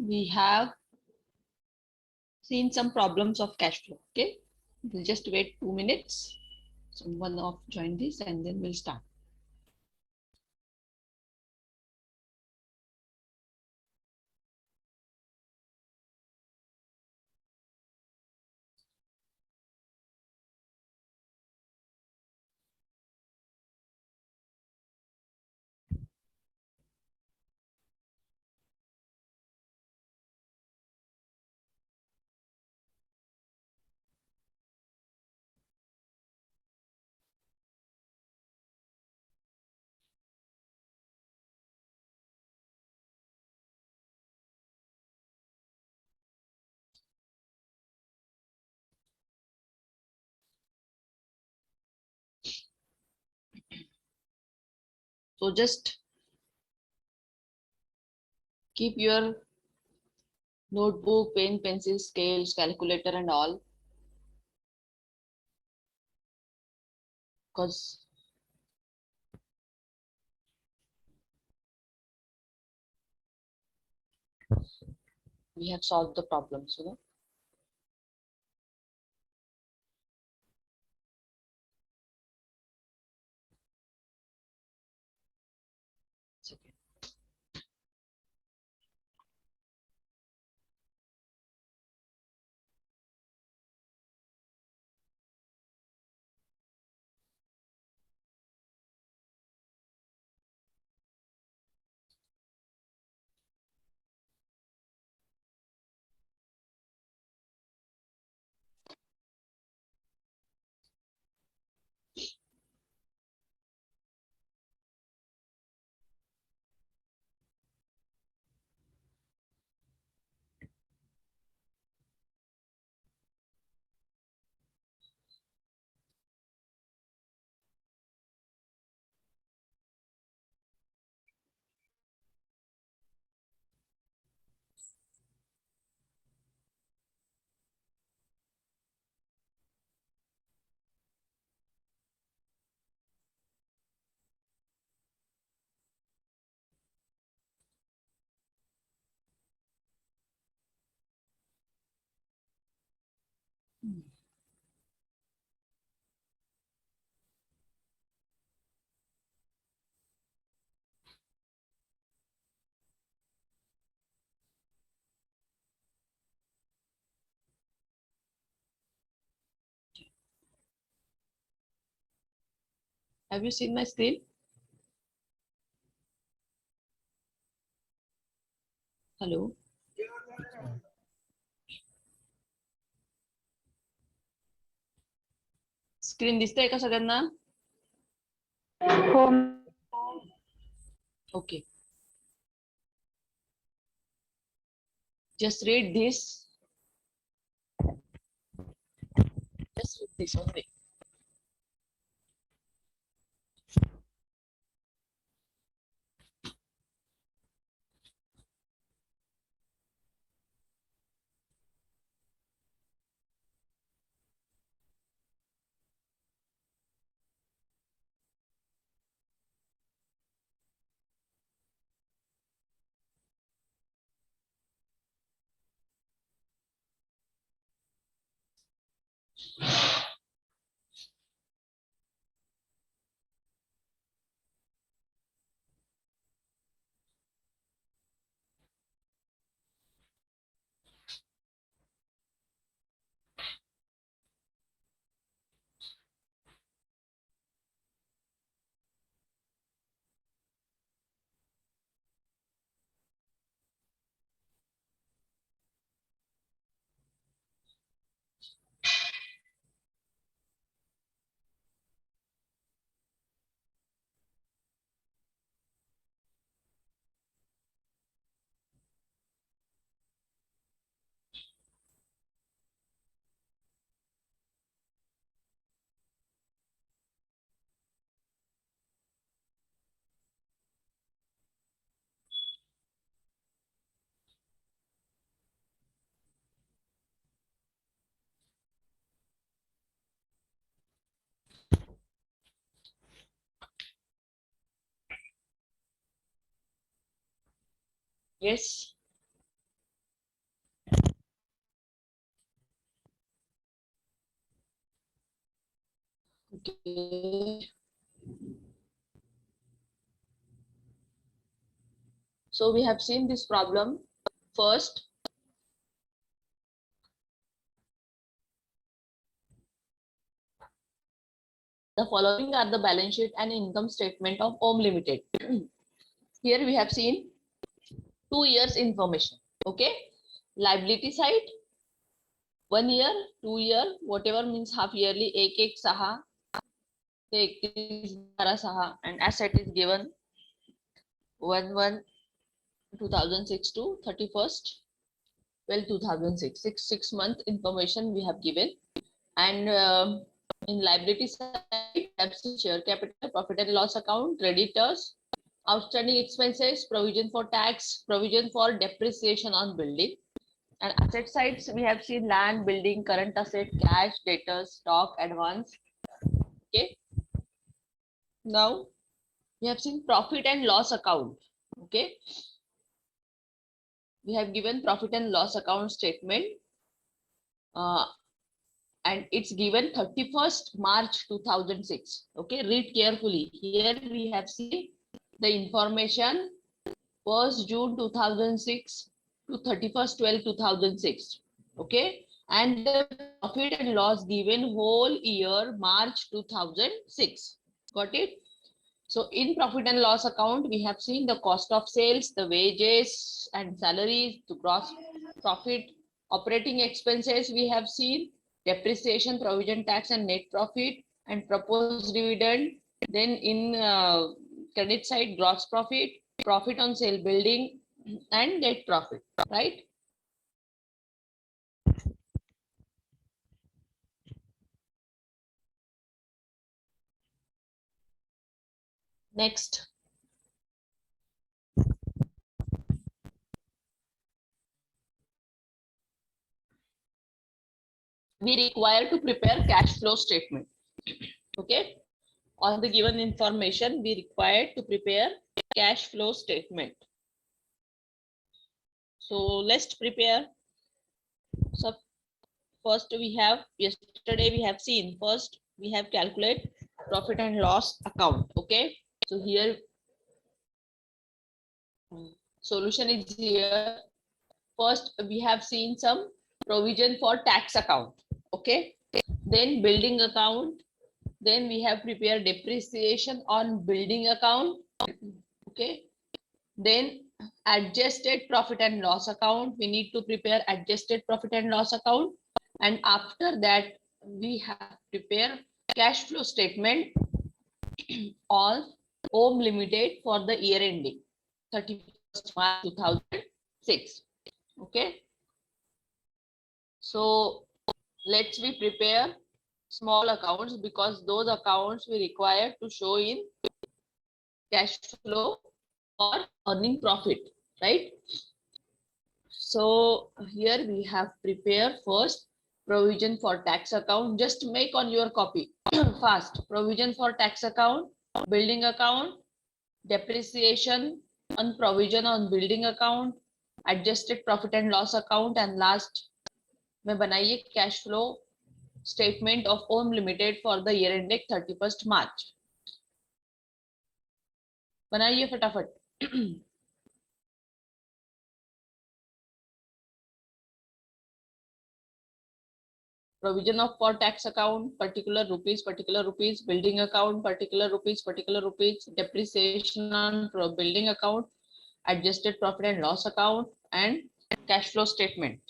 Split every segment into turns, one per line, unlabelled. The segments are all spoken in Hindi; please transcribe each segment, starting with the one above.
we have seen some problems of cash flow. Okay, we'll just wait 2 minutes. Someone of join this and then we'll start. So just keep your notebook, pen, pencil, scales, calculator and all, because we have solved the problems, It's okay. Have you seen my screen? Hello. Screen दिसतंय का सगळ्यांना?
हो.
Okay. Just read this. Just read this only. Yes. Okay. So we have seen this problem first. The following are the balance sheet and income statement of OHM Limited. Here we have seen 2 years information. Okay. Liability side 1 year, 2 year, whatever means half yearly, एक 6 ते 31/12/6, and asset is given 1/1/2006 to 31st/12/2006. 6 month information we have given. And in liability side, share capital, profit and loss account, creditors, outstanding expenses, provision for tax, provision for depreciation on building. And asset sides, we have seen land, building, current asset, cash, debtors, stock, advance. Okay. Now we have seen profit and loss account. Okay. We have given profit and loss account statement. And it's given 31st March 2006. Okay, read carefully. Here we have seen the information 1st June 2006 to 31st/12/2006. Okay, and the profit and loss given whole year March 2006. Got it? So in profit and loss account, we have seen the cost of sales, the wages and salaries, the gross profit, operating expenses we have seen, depreciation, provision tax and net profit, and proposed dividend. Then in credit side, gross profit, profit on sale building, and net profit, right? Next. We require to prepare cash flow statement. Okay. On the given information, we require to prepare cash flow statement. So let's prepare. So first we have, yesterday we have seen, first we have calculate profit and loss account. Okay. So here solution is here. First we have seen some provision for tax account. Okay. Then building account. Then we have prepared depreciation on building account. Okay. Then adjusted profit and loss account. We need to prepare adjusted profit and loss account. And after that, we have prepare cash flow statement of OHM Limited for the year ending 31st March 2006. Okay. So let's we prepare small accounts, because those accounts we require to show in cash flow or earning profit, right? So here we have prepared first provision for tax account. Just make on your copy fast. Provision for tax account, building account, depreciation on provision on building account, adjusted profit and loss account, and last में बनाइए cash flow statement of OHM Limited for the year ending 31st March. बनाइए फटाफट. Provision of for tax account, particular rupees, building account, particular rupees, depreciation on building account, adjusted profit and loss account, and cash flow statement.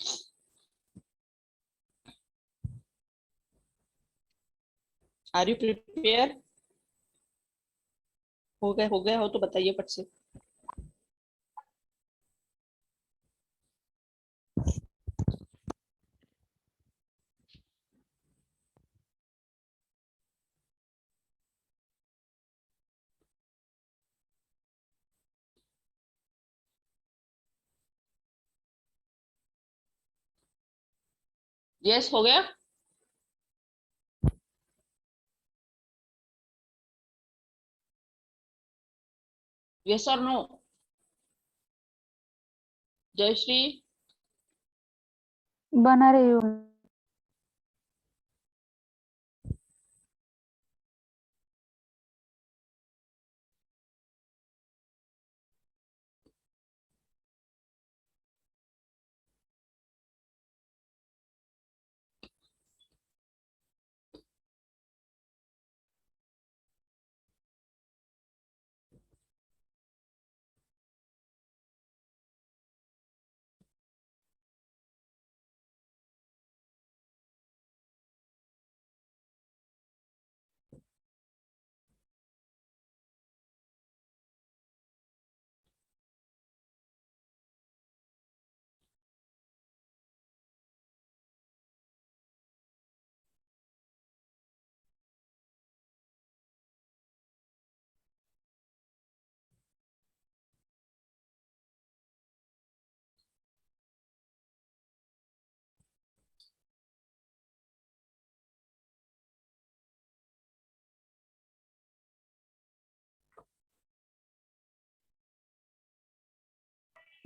Are you prepared? हो गया हो तो बताइए फट से. Yes, हो गया. Yes or no? Jayashree?
बना रही हूँ.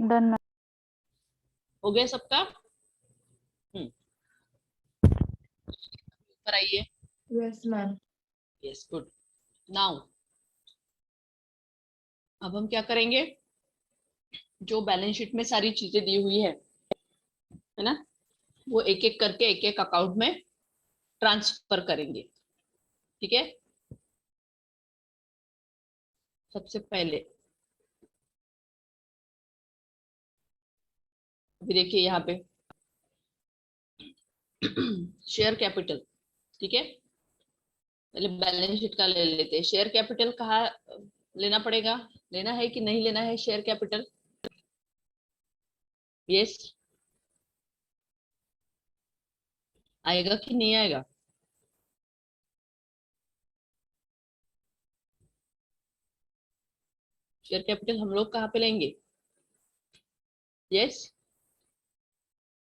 Done ma'am.
हो गया सबका? ऊपर आइए।
Yes ma'am.
Yes, good. Now अब हम क्या करेंगे, जो बैलेंस शीट में सारी चीजें दी हुई है ना, वो एक एक करके एक एक अकाउंट में ट्रांसफर करेंगे। ठीक है, सबसे पहले अभी देखिए यहाँ पे शेयर कैपिटल। ठीक है, पहले बैलेंस शीट का ले लेते हैं। शेयर कैपिटल कहाँ लेना पड़ेगा, लेना है कि नहीं लेना है शेयर कैपिटल? यस, आएगा कि नहीं आएगा? शेयर कैपिटल हम लोग कहाँ पे लेंगे? यस,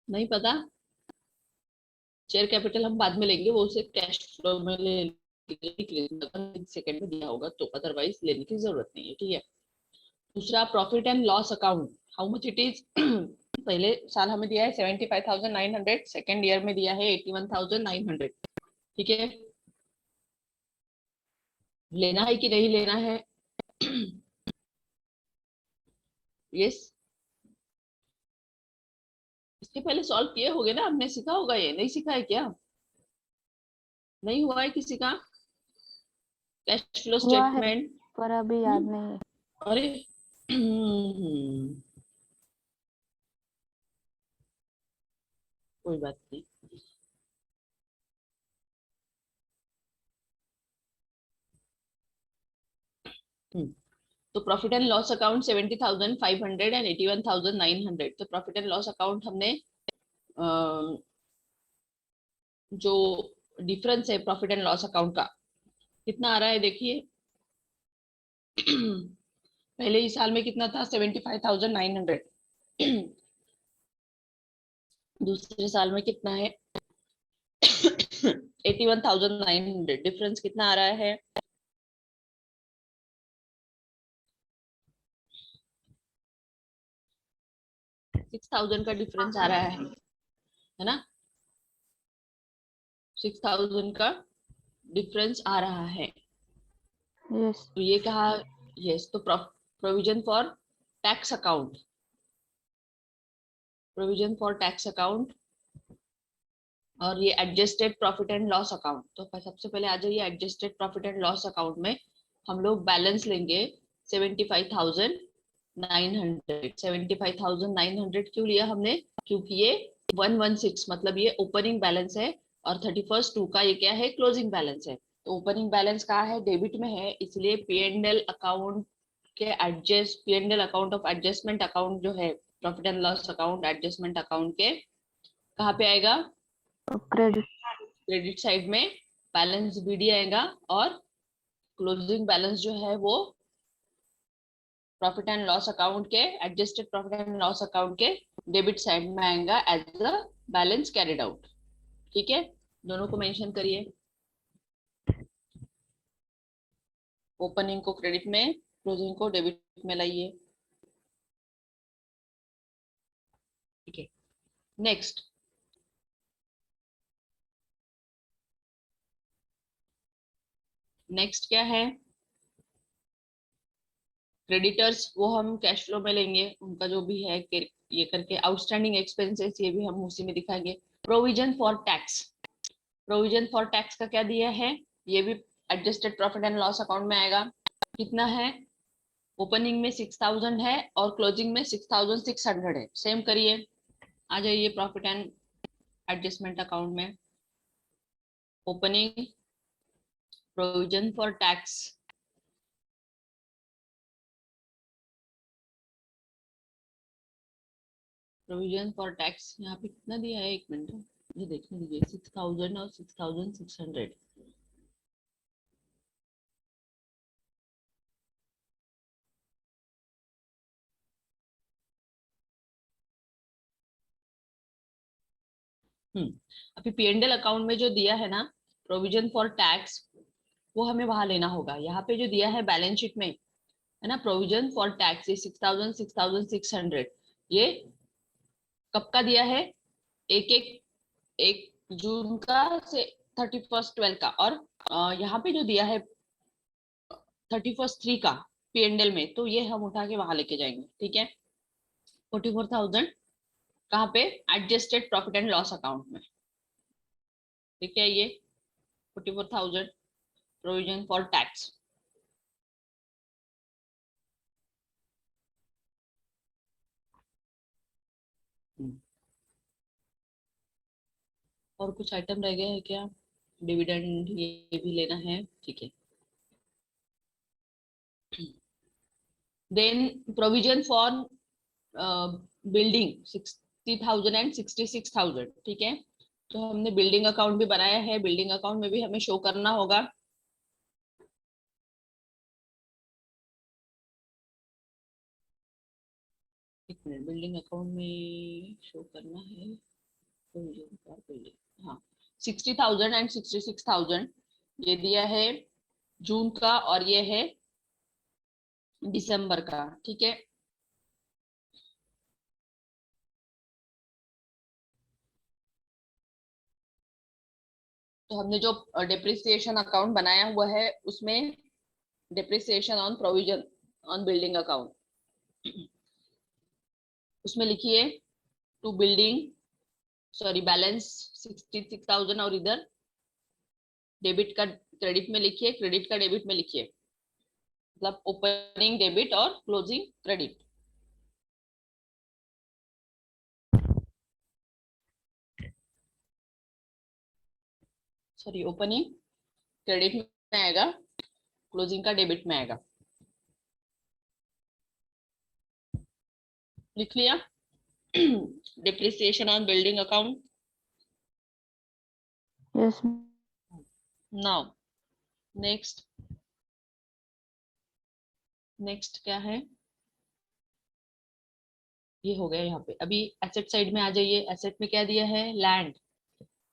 नहीं पता? शेयर कैपिटल हम बाद में लेंगे, वो उसे कैश फ्लो में ले सेकंड में दिया होगा तो, अदरवाइज लेने की जरूरत नहीं है। ठीक है, दूसरा profit and loss account, how much it is. पहले साल हमें दिया है 75,900, सेकेंड ईयर में दिया है 81,900। ठीक है, लेना है कि नहीं लेना है? यस, इसके पहले सॉल्व किए होगे ना, हमने सीखा होगा, ये नहीं सीखा है क्या? नहीं हुआ है किसी का कैश फ्लो
हुआ है
स्टेटमेंट?
पर अभी याद नहीं है।
अरे कोई बात नहीं। तो profit and loss account 70,500 and 81,900। तो प्रॉफिट एंड लॉस अकाउंट हमने जो डिफरेंस है प्रॉफिट एंड लॉस अकाउंट का कितना आ रहा है देखिए। पहले ही साल में कितना था? 75,900। दूसरे साल में कितना है? 81,900। डिफरेंस कितना आ रहा है? 6,000 का डिफरेंस आ रहा है ना? 6,000 का डिफरेंस आ रहा है।
यस
तो ये कहा, यस, तो provision for tax account, provision for tax account और ये adjusted profit and loss account. तो सबसे पहले आ जाइए adjusted profit and loss account में। हम लोग बैलेंस लेंगे 75,900। 75,900 क्यों लिया हमने? क्योंकि ये 116 मतलब ये ओपनिंग बैलेंस है और 31/2 का ये क्या है? क्लोजिंग बैलेंस है। तो ओपनिंग बैलेंस कहाँ है? डेबिट में है, इसलिए P&L अकाउंट के adjust, P&L account of adjustment account जो है, profit and loss account adjustment account के कहाँ पे आएगा?
क्रेडिट।
क्रेडिट साइड में बैलेंस BD आएगा और क्लोजिंग बैलेंस जो है वो प्रॉफिट एंड लॉस अकाउंट के, adjusted profit and loss account के डेबिट साइड में आएगा as a balance carried out. ठीक है, दोनों को मेंशन करिए। ओपनिंग को क्रेडिट में, क्लोजिंग को डेबिट में लाइए। ठीक है, नेक्स्ट नेक्स्ट क्या है? क्रेडिटर्स वो हम कैश फ्लो में लेंगे, उनका जो भी है ये करके। आउटस्टैंडिंग एक्सपेंसेस ये भी हम उसी में दिखाएंगे। Provision for tax, provision for tax का क्या दिया है? ये भी adjusted profit and loss account में आएगा। कितना है? ओपनिंग में 6,000 है और क्लोजिंग में 6,600 है। सेम करिए, आ जाइए प्रॉफिट एंड एडजस्टमेंट अकाउंट में। Opening provision for tax, provision for tax यहाँ पे कितना दिया है? एक मिनट मुझे देखने दीजिए। 6,000 और 6,600। अभी P&L अकाउंट में जो दिया है ना प्रोविजन फॉर टैक्स, वो हमें वहां लेना होगा। यहाँ पे जो दिया है बैलेंस शीट में है ना, प्रोविजन फॉर टैक्स 6,000 6,600, ये कब का दिया है, एक एक 1 जून का से 31st 12 का, और यहाँ पे जो दिया है 31st 3 का P&L में, तो ये हम उठा के वहां लेके जाएंगे, ठीक है। 44,000 कहाँ पे, adjusted profit and loss account में, ठीक है। ये 44,000 प्रोविजन फॉर टैक्स। और कुछ आइटम रह गया है क्या, डिविडेंड ये भी लेना है, ठीक है। Then provision for building 60,000 and 66,000, ठीक है। तो हमने बिल्डिंग अकाउंट भी बनाया है, बिल्डिंग अकाउंट में भी हमें शो करना होगा। एक मिनट, बिल्डिंग अकाउंट में शो करना है प्रोविजन फॉर बिल्डिंग, हाँ। 60,000 एंड 66,000 ये दिया है जून का, और ये है दिसंबर का, ठीक है। तो हमने जो डिप्रिसिएशन अकाउंट बनाया हुआ है उसमें depreciation on provision on building account, उसमें लिखिए टू बिल्डिंग, सॉरी बैलेंस 66,000, और इधर डेबिट का क्रेडिट में लिखिए, क्रेडिट का डेबिट में लिखिए, मतलब ओपनिंग डेबिट और closing credit. Sorry, opening credit में आएगा, क्लोजिंग का डेबिट में आएगा, लिख लिया। Depreciation on building account.
Yes.
Now next, next क्या है, ये हो गया। यहाँ पे अभी एसेट साइड में आ जाइए। एसेट में क्या दिया है, लैंड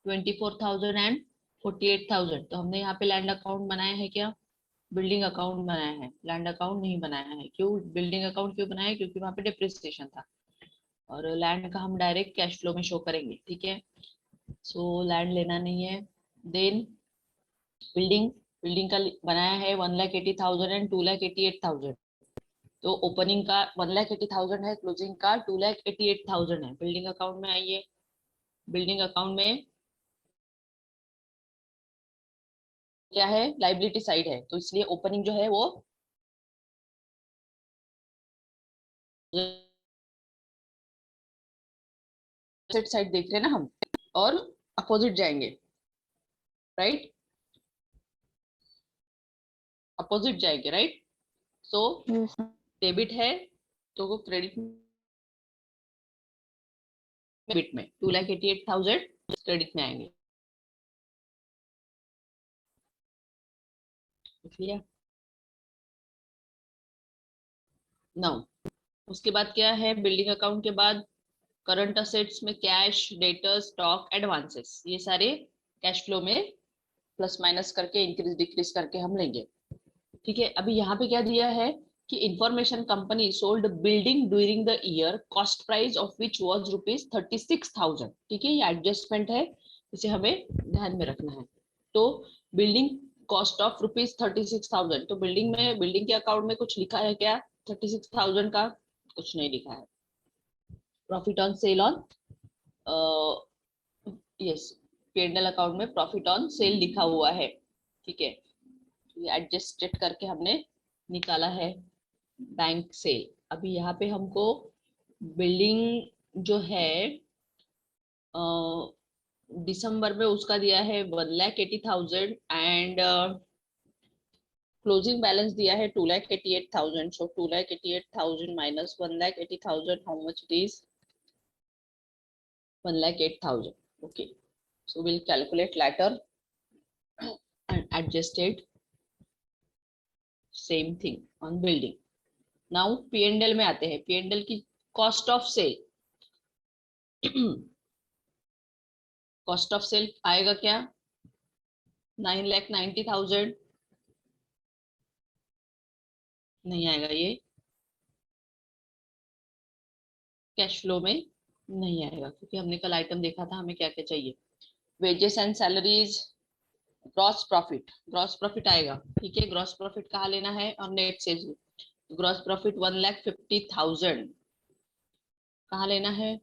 24,000 एंड 48,000। तो हमने यहाँ पे लैंड अकाउंट बनाया है क्या, बिल्डिंग अकाउंट बनाया है, लैंड अकाउंट नहीं बनाया है। क्यों बिल्डिंग अकाउंट क्यों बनाया है, क्योंकि वहाँ पे डिप्रिसिएशन था, और लैंड का हम डायरेक्ट कैश फ्लो में शो करेंगे, ठीक है। सो लैंड लेना नहीं है। देन बिल्डिंग, बिल्डिंग का बनाया है 1,80,000 एंड 2,88,000। तो ओपनिंग का 1,80,000 है, क्लोजिंग का 2,88,000 है। बिल्डिंग अकाउंट में आइए, बिल्डिंग अकाउंट में क्या है, लाइबिलिटी साइड है, तो इसलिए ओपनिंग जो है वो एसेट साइड देख रहे हैं ना हम, और अपोजिट जाएंगे, राइट, अपोजिट जाएंगे, राइट। सो
Yes.
डेबिट है तो वो क्रेडिट डेबिट में 2,88,000 क्रेडिट में आएंगे, क्लियर। नाउ उसके बाद क्या है, बिल्डिंग अकाउंट के बाद करंट असेट्स में कैश, डेटर्स, स्टॉक, एडवांसेस, ये सारे कैश फ्लो में प्लस माइनस करके, इंक्रीज डिक्रीज करके हम लेंगे, ठीक है। अभी यहाँ पे क्या दिया है कि information company sold building during the year, cost price of which was ₹36,000, ठीक है। ये एडजस्टमेंट है, इसे हमें ध्यान में रखना है। तो बिल्डिंग कॉस्ट ऑफ ₹36,000, तो बिल्डिंग में, बिल्डिंग के अकाउंट में कुछ लिखा है क्या, 36,000 का कुछ नहीं लिखा है। Profit on sale on, yes, P&L account में प्रॉफिट ऑन सेल लिखा हुआ है, ठीक है। ये एडजस्टेड करके हमने निकाला है बैंक सेल। अभी यहाँ पे हमको बिल्डिंग जो है दिसंबर में उसका दिया है 1,80,000, एंड क्लोजिंग बैलेंस दिया है 2,88,000। सो 2,88,000 minus 1,80,000, how much it is, 1,08,000, okay. So we'll calculate later and adjusted same thing on building. Now P&L में आते हैं। P&L की cost of sale, cost of sale आएगा क्या, 9,90,000 नहीं आएगा ये, कैश फ्लो में नहीं आएगा, क्योंकि हमने कल आइटम देखा था हमें क्या क्या चाहिए। Wages and salaries, gross profit आएगा, ठीक है। ग्रॉस प्रॉफिट कहाँ लेना है, और नेट सेल्स। ग्रॉस प्रॉफिट 1,50,000 कहाँ लेना है,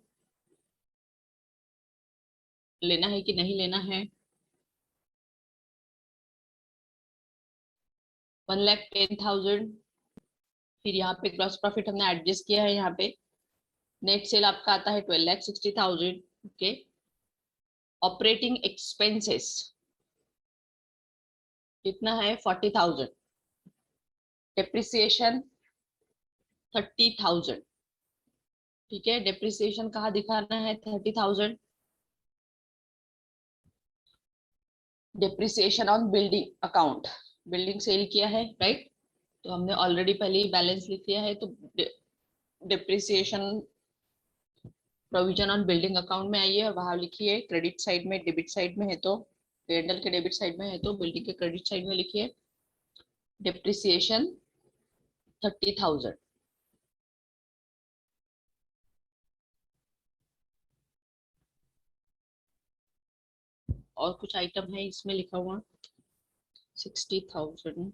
लेना है कि नहीं लेना है? 1,10,000। फिर यहाँ पे ग्रॉस प्रॉफिट हमने एडजस्ट किया है, यहाँ पे नेट सेल आपका आता है 12,60,000, ओके। ऑपरेटिंग एक्सपेंसेस कितना है, 40,000। डेप्रिसिएशन 30,000, ठीक है। डेप्रिसिएशन कहाँ दिखाना है, 30,000। Depreciation on building account, building sale किया है, राइट। तो हमने ऑलरेडी पहले ही बैलेंस लिख लिया है, तो depreciation provision on building account में आइए और वहां लिखिए क्रेडिट साइड में, डेबिट साइड में है तो P&L के डेबिट साइड में है तो बिल्डिंग के क्रेडिट साइड में लिखिए डेप्रिसिएशन 30,000। और कुछ आइटम है इसमें लिखा हुआ 60,000,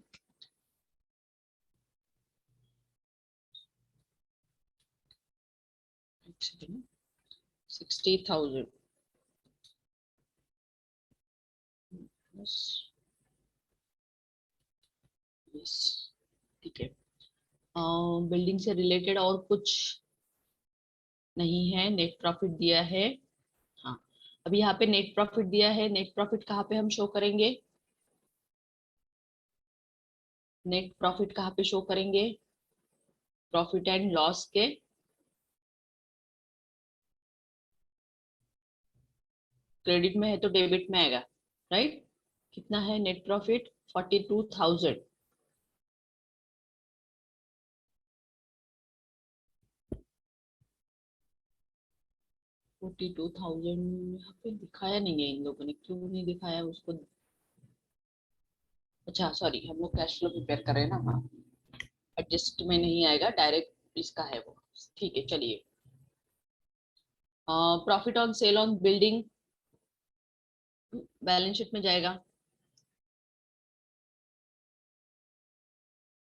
60,000 ठीक है। बिल्डिंग से रिलेटेड और कुछ नहीं है, नेट प्रॉफिट दिया है। हाँ, अभी यहाँ पे नेट प्रॉफिट दिया है, नेट प्रॉफिट कहाँ पे हम शो करेंगे, नेट प्रॉफिट कहाँ पे शो करेंगे, प्रॉफिट एंड लॉस के क्रेडिट में है तो डेबिट में आएगा, राइट। कितना है नेट प्रॉफिट, 42,000। 42,000 यहाँ पे दिखाया नहीं है, इन लोगों ने क्यों नहीं दिखाया उसको। अच्छा सॉरी, हम लोग कैश फ्लो प्रिपेयर कर रहे हैं ना, हाँ। एडजस्ट में नहीं आएगा, डायरेक्ट इसका है वो, ठीक है चलिए। Profit on sale on building balance sheet में जाएगा,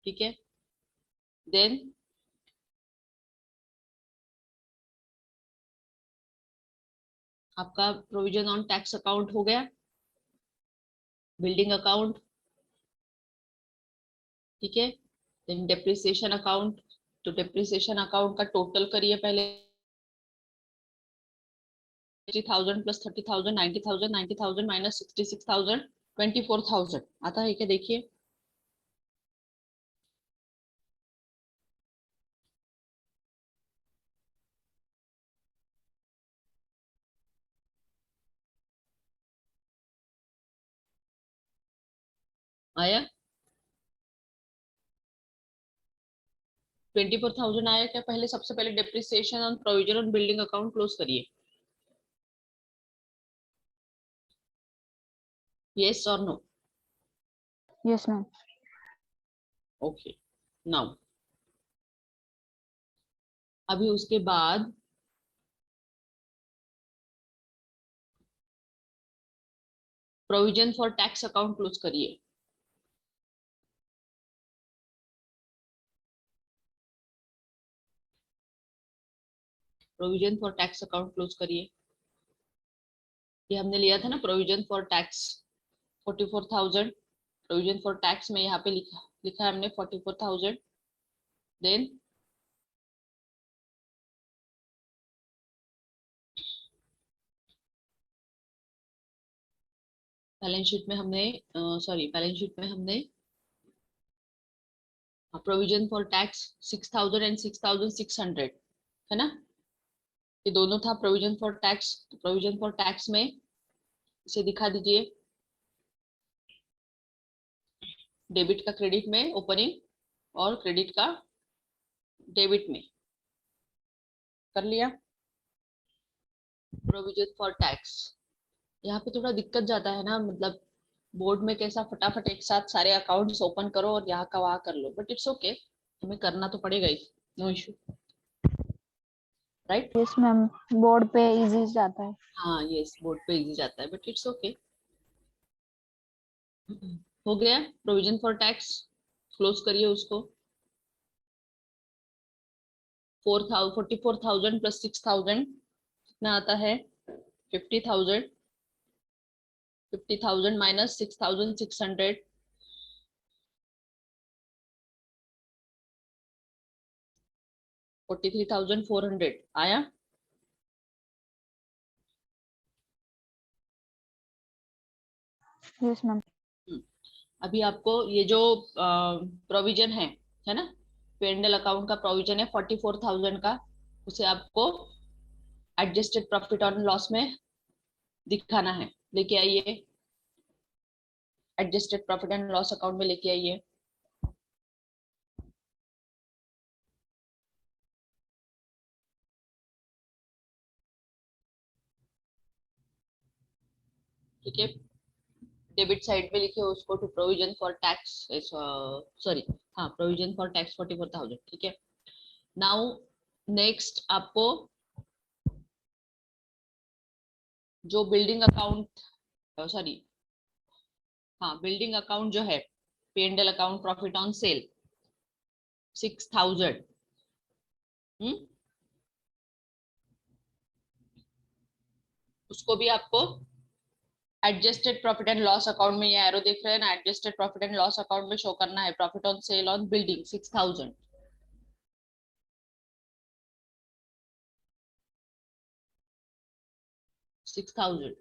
ठीक है। देन आपका प्रोविजन ऑन टैक्स अकाउंट हो गया, बिल्डिंग अकाउंट, ठीक है। देन डेप्रिसिएशन अकाउंट, तो डेप्रिसिएशन अकाउंट का टोटल करिए पहले, 60,000 प्लस 30,000, 90,000, 90,000 माइनस 66,000, 24,000 आता है क्या, देखिए। आया 24,000 आया क्या, पहले सबसे पहले depreciation on provision on building account close करिए, यस और no.
Yes, ma'am.
Okay, now अभी उसके बाद provision for tax account close करिए, provision for tax account close करिए। ये हमने लिया था ना provision for tax 44,000, provision for tax में यहाँ पे लिखा लिखा है हमने 44,000। देन बैलेंस शीट में हमने सॉरी बैलेंस शीट में हमने प्रोविजन फॉर टैक्स 6,000 एंड 6,600 है ना, ये दोनों था provision for tax. Provision for tax में इसे दिखा दीजिए, डेबिट का क्रेडिट में ओपनिंग और क्रेडिट का डेबिट में, कर लिया। प्रोविजन फॉर टैक्स यहाँ पे थोड़ा दिक्कत जाता है ना, मतलब बोर्ड में कैसा फटाफट एक साथ सारे अकाउंट्स ओपन करो और यहाँ का वहाँ कर लो, बट इट्स ओके, हमें करना तो पड़ेगा ही, no issue. Right?
Yes ma'am, board पे इजी जाता है।
हाँ यस, बोर्ड पे इजी जाता है, बट इट्स ओके। हो गया प्रोविजन फॉर टैक्स, क्लोज करिए उसको। 44,000 प्लस 6,000 कितना आता है? 50,000। 50,000 माइनस 6,600, 43,400 आया।
Yes ma'am.
अभी आपको ये जो प्रोविजन है ना, पेंडल अकाउंट का प्रोविजन है 44,000 का, उसे आपको एडजस्टेड प्रॉफिट ऑन लॉस में दिखाना है। लेके आइए, adjusted profit and loss account में लेके आइए। ठीक है, डेबिट साइड में लिखे उसको to provision for tax, sorry, हाँ प्रोविजन फॉर टैक्स 44,000। ठीक है, नाउ नेक्स्ट आपको जो बिल्डिंग अकाउंट, सॉरी, हाँ बिल्डिंग अकाउंट जो है, P&L account profit on sale 6,000। उसको भी आपको adjusted profit and loss account में, ये एरो देख रहे हैं ना, adjusted profit and loss account में शो करना है। Profit on sale on building 6,000। 6,000।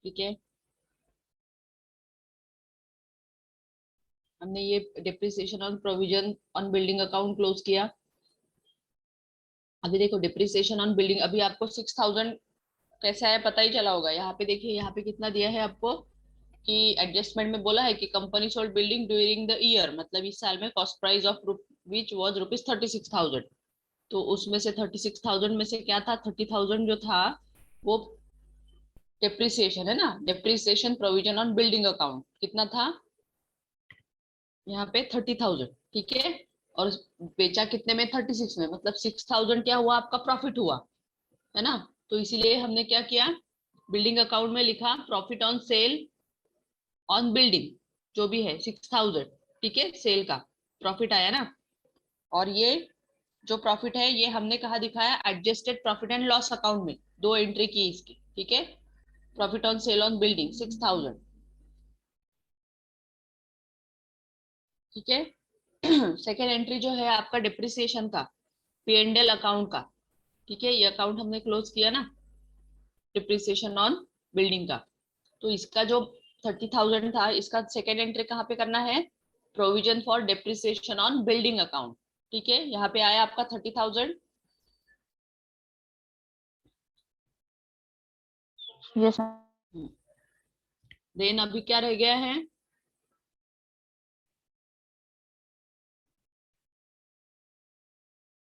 ठीक है, हमने ये depreciation on provision on building account close किया। अभी देखो डिप्रिसिएशन ऑन बिल्डिंग, अभी आपको 6,000 कैसा है पता ही चला होगा। यहाँ पे देखिए, यहाँ पे कितना दिया है आपको कि एडजस्टमेंट में बोला है कि company sold building during the year, मतलब इस साल में cost price of which was rupees 36,000। तो उसमें से 36,000 में से क्या था, 30,000 जो था वो डेप्रिसिएशन है ना, depreciation provision on building account कितना था यहाँ पे 30,000। ठीक है, और बेचा कितने में, 36 में, मतलब 6,000 क्या हुआ आपका, प्रॉफिट हुआ, है ना। तो इसीलिए हमने क्या किया, बिल्डिंग अकाउंट में लिखा profit on sale on building, जो भी है 6,000। ठीक है, सेल का प्रॉफिट आया ना, और ये जो प्रॉफिट है ये हमने कहा दिखाया, adjusted profit and loss account में, दो एंट्री की इसकी। ठीक है, profit on sale on building 6,000। ठीक है, सेकेंड एंट्री जो है आपका डिप्रिसिएशन का, P&L अकाउंट का। ठीक है, ये अकाउंट हमने क्लोज किया ना, डिप्रिसिएशन ऑन बिल्डिंग का। तो इसका जो 30,000 था, इसका सेकेंड एंट्री कहाँ पे करना है, provision for depreciation on building account. ठीक है, यहाँ पे आया आपका 30,000।
यस
देन अभी क्या रह गया है,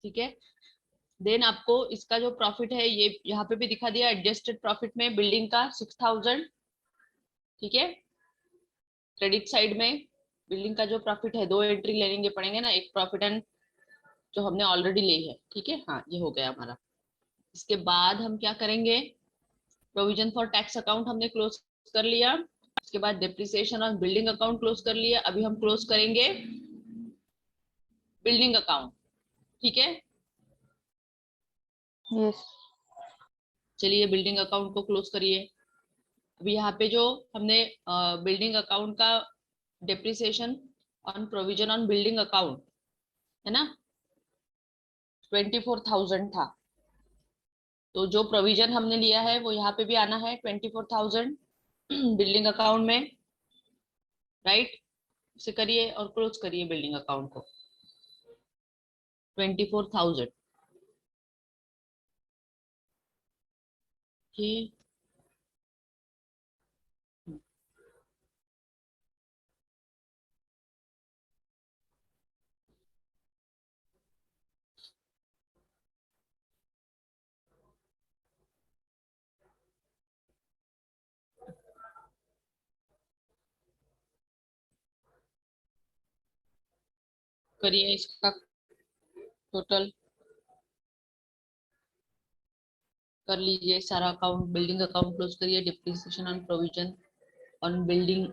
ठीक है, देन आपको इसका जो प्रॉफिट है ये यहाँ पे भी दिखा दिया, एडजस्टेड प्रॉफिट में बिल्डिंग का 6,000। ठीक है, क्रेडिट साइड में बिल्डिंग का जो प्रॉफिट है, दो एंट्री लेने पड़ेंगे ना, एक प्रॉफिट एंड जो हमने ऑलरेडी ली है। ठीक है, हाँ ये हो गया हमारा। इसके बाद हम क्या करेंगे, प्रोविजन फॉर टैक्स अकाउंट हमने क्लोज कर लिया, उसके बाद depreciation on building account close कर लिया। अभी हम क्लोज करेंगे बिल्डिंग अकाउंट। ठीक है,
यस
चलिए बिल्डिंग अकाउंट को क्लोज करिए। अभी यहाँ पे जो हमने बिल्डिंग अकाउंट का depreciation on provision on building account है ना, 24,000 था। तो जो प्रोविजन हमने लिया है वो यहाँ पे भी आना है 24,000 बिल्डिंग अकाउंट में, राइट। इसे करिए और क्लोज करिए बिल्डिंग अकाउंट को, 24,000। ठीक, करिए इसका टोटल, कर लीजिए सारा अकाउंट, बिल्डिंग अकाउंट क्लोज करिए, depreciation on provision on building,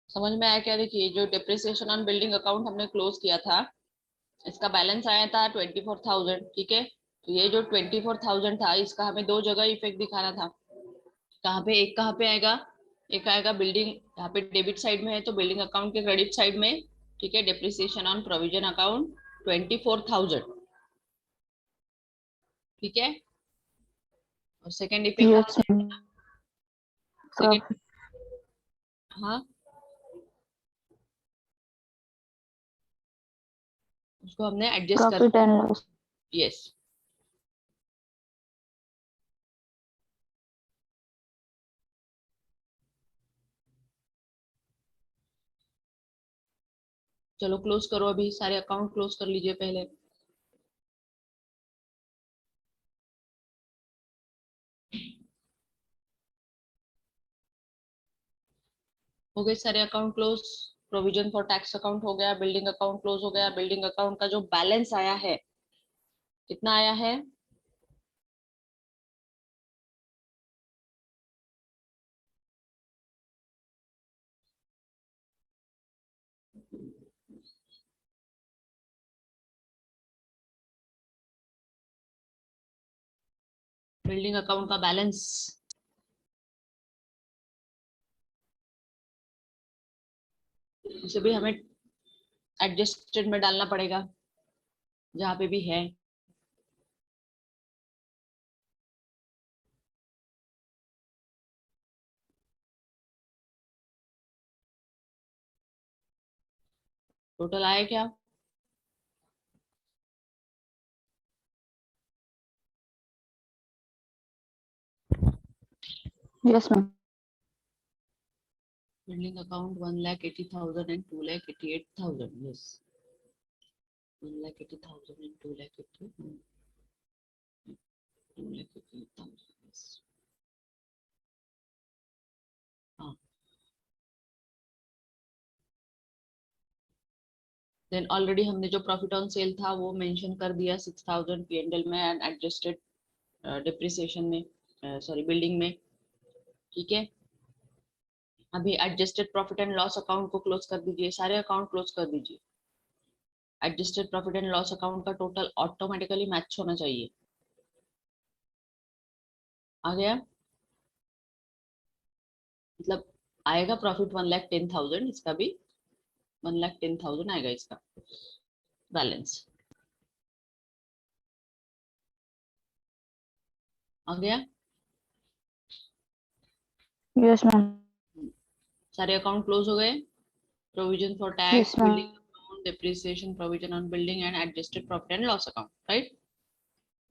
समझ में आया क्या? देखिए जो डिप्रिसिएशन ऑन बिल्डिंग अकाउंट हमने क्लोज किया था, इसका बैलेंस आया था 24,000, ठीक है। तो ये जो 24,000 था, इसका हमें दो जगह इफेक्ट दिखाना था। कहाँ पे? एक कहाँ पे आएगा? एक आएगा बिल्डिंग, यहाँ पे डेबिट साइड में है तो बिल्डिंग अकाउंट के क्रेडिट साइड में, ठीक है, डिप्रिसिएशन ऑन प्रोविजन अकाउंट 24,000, ठीक है। और सेकेंड इफेक्ट कहाँ
यस
पे?
मैम।
सेकेंड,
प्रॉफिट
हाँ, उसको हमने एडजस्ट कर,
प्रॉफिट एंड लॉस।
यस। चलो क्लोज करो, अभी सारे अकाउंट क्लोज कर लीजिए पहले। हो गए सारे account close, provision for tax account हो गया, बिल्डिंग अकाउंट क्लोज हो गया। बिल्डिंग अकाउंट का जो बैलेंस आया है, कितना आया है? बिल्डिंग अकाउंट का बैलेंस उसे भी हमें एडजस्टेड में डालना पड़ेगा, जहाँ पे भी है। टोटल आया क्या?
Yes ma'am.
Building account 1,80,000 and 2,88,000, yes, 1,80,000 and 2,88,000, yes. हाँ, देन ऑलरेडी हमने जो प्रॉफिट ऑन सेल था वो मेंशन कर दिया 6,000 P&L में एंड एडजस्टेड डिप्रिसिएशन में, सॉरी बिल्डिंग में, ठीक है। अभी adjusted profit and loss account को क्लोज कर दीजिए, सारे अकाउंट क्लोज कर दीजिए। Adjusted profit and loss account का टोटल ऑटोमेटिकली मैच होना चाहिए। आ गया? मतलब आएगा प्रॉफिट 1,10,000, इसका भी 1,10,000 आएगा इसका बैलेंस। आ गया?
Yes ma'am.
सारे अकाउंट क्लोज हो गए। Provision for
yes
tax,
ma'am.
Building account, depreciation, provision on building and adjusted profit and loss account, right.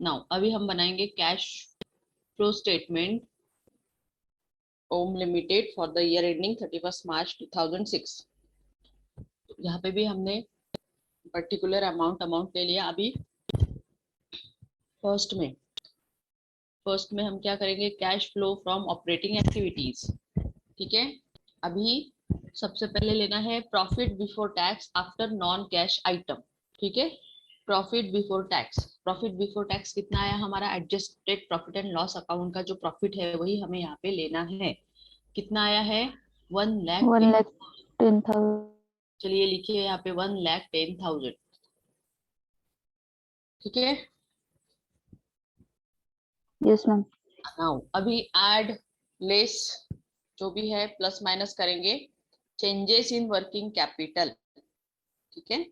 Now अभी हम बनाएंगे cash flow statement Om limited for the year ending 31 March 2006। यहाँ पे भी हमने पर्टिकुलर अमाउंट ले लिया। अभी फर्स्ट में हम क्या करेंगे? Cash flow from operating activities, ठीक है। अभी सबसे पहले लेना है profit before tax after non cash item, ठीक है। Profit before tax, profit before tax कितना आया हमारा? Adjusted profit and loss account का जो प्रॉफिट है वही हमें यहाँ पे लेना है। कितना आया है? 1,10,000।
1,10,000।
चलिए लिखिए यहाँ पे 1,10,000, ठीक है।
Yes ma'am.
नाउ अभी ऐड लेस जो भी है प्लस माइनस करेंगे, चेंजेस इन वर्किंग कैपिटल, ठीक है।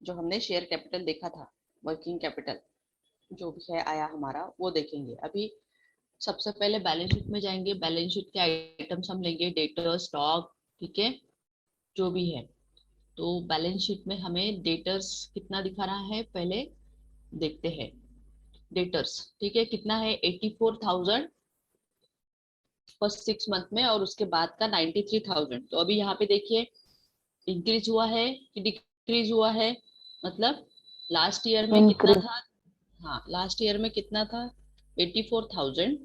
जो हमने शेयर कैपिटल देखा था, वर्किंग कैपिटल जो भी है आया हमारा वो देखेंगे। अभी सबसे पहले बैलेंस शीट में जाएंगे, बैलेंस शीट के आइटम्स हम लेंगे, डेटर, स्टॉक, ठीक है, जो भी है। तो बैलेंस शीट में हमें डेटर्स कितना दिखा रहा है पहले देखते हैं। डेटर्स, ठीक है, कितना है? 84,000 फर्स्ट 6 मंथ में, और उसके बाद का 93,000। तो अभी यहाँ पे देखिए इंक्रीज हुआ है कि डिक्रीज हुआ है, मतलब लास्ट ईयर में कितना
Increase.
था? हाँ, लास्ट ईयर में कितना था? 84,000।